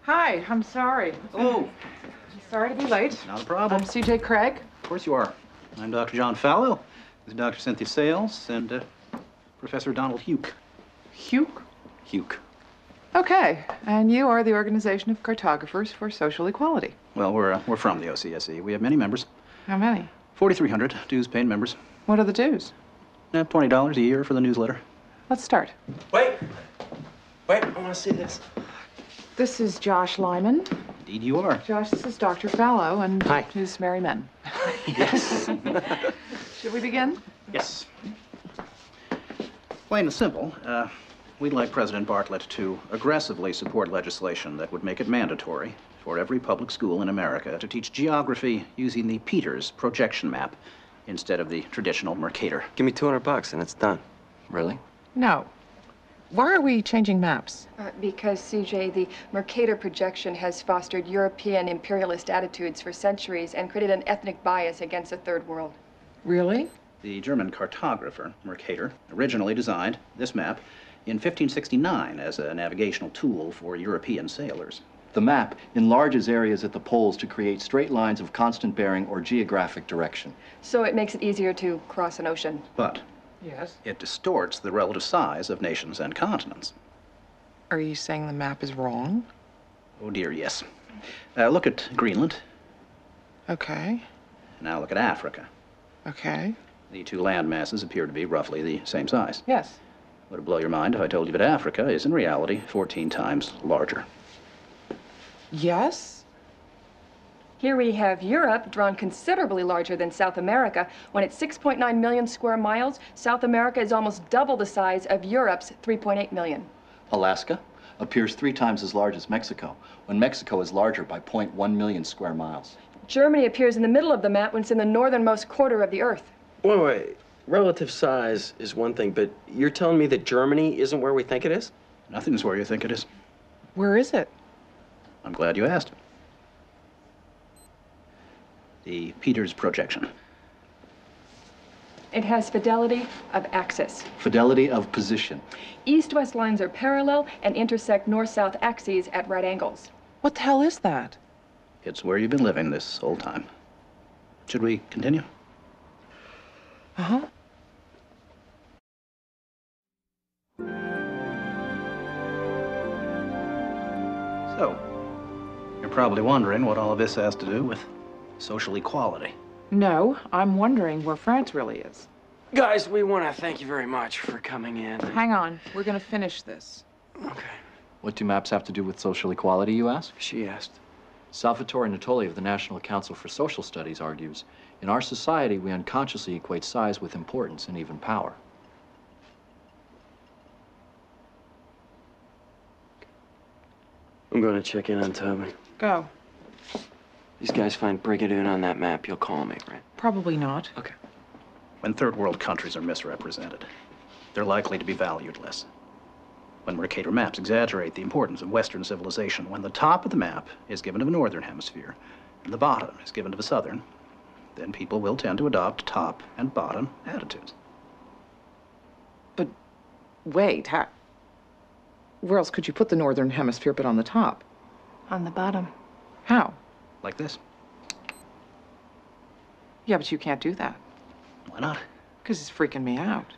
Hi, I'm sorry. Oh, Sorry to be late. not a problem. I'm CJ Craig. Of course you are. I'm Dr. John Fallow. This is Dr. Cynthia Sales and Professor Donald Huke. Hugh? Huke. Okay, and you are the Organization of Cartographers for Social Equality. Well, we're from the OCSE. We have many members. How many? 4,300 dues-paying members. What are the dues? $20 a year for the newsletter. Let's start. Wait, I want to see this. This is Josh Lyman. Indeed you are. Josh, this is Dr. Fallow, and Hi. Ms. Mary Men. Yes. Should we begin? Yes. Plain and simple, we'd like President Bartlett to aggressively support legislation that would make it mandatory for every public school in America to teach geography using the Peters projection map instead of the traditional Mercator. Give me $200 and it's done. Really? No. Why are we changing maps? Because, CJ, the Mercator projection has fostered European imperialist attitudes for centuries and created an ethnic bias against the Third World. Really? The German cartographer, Mercator, originally designed this map in 1569 as a navigational tool for European sailors. The map enlarges areas at the poles to create straight lines of constant bearing or geographic direction. So it makes it easier to cross an ocean. But Yes. it distorts the relative size of nations and continents. Are you saying the map is wrong? Oh dear, yes. Look at Greenland. Okay. Now look at Africa. Okay. The two land masses appear to be roughly the same size. Yes. Would it blow your mind if I told you that Africa is in reality 14 times larger? Yes? Here we have Europe, drawn considerably larger than South America. When it's 6.9 million square miles, South America is almost double the size of Europe's 3.8 million. Alaska appears 3 times as large as Mexico, when Mexico is larger by 0.1 million square miles. Germany appears in the middle of the map when it's in the northernmost quarter of the Earth. Wait. Relative size is one thing, but you're telling me that Germany isn't where we think it is? Nothing's where you think it is. Where is it? I'm glad you asked. The Peters projection. It has fidelity of axis. Fidelity of position. East-west lines are parallel and intersect north-south axes at right angles. What the hell is that? It's where you've been living this whole time. Should we continue? Uh-huh. So, you're probably wondering what all of this has to do with social equality. No, I'm wondering where France really is. Guys, we want to thank you very much for coming in. Hang on, we're gonna finish this. Okay. What do maps have to do with social equality, you ask? She asked. Salvatore Natoli of the National Council for Social Studies argues, in our society, we unconsciously equate size with importance and even power. I'm going to check in on Toby. Go. These guys find Brigadoon on that map, you'll call me, right? Probably not. Okay. When third world countries are misrepresented, they're likely to be valued less. When Mercator maps exaggerate the importance of Western civilization, when the top of the map is given to the Northern Hemisphere and the bottom is given to the Southern, then people will tend to adopt top and bottom attitudes. But wait, where else could you put the Northern Hemisphere but on the top? On the bottom. How? Like this. Yeah, but you can't do that. Why not? Because it's freaking me out.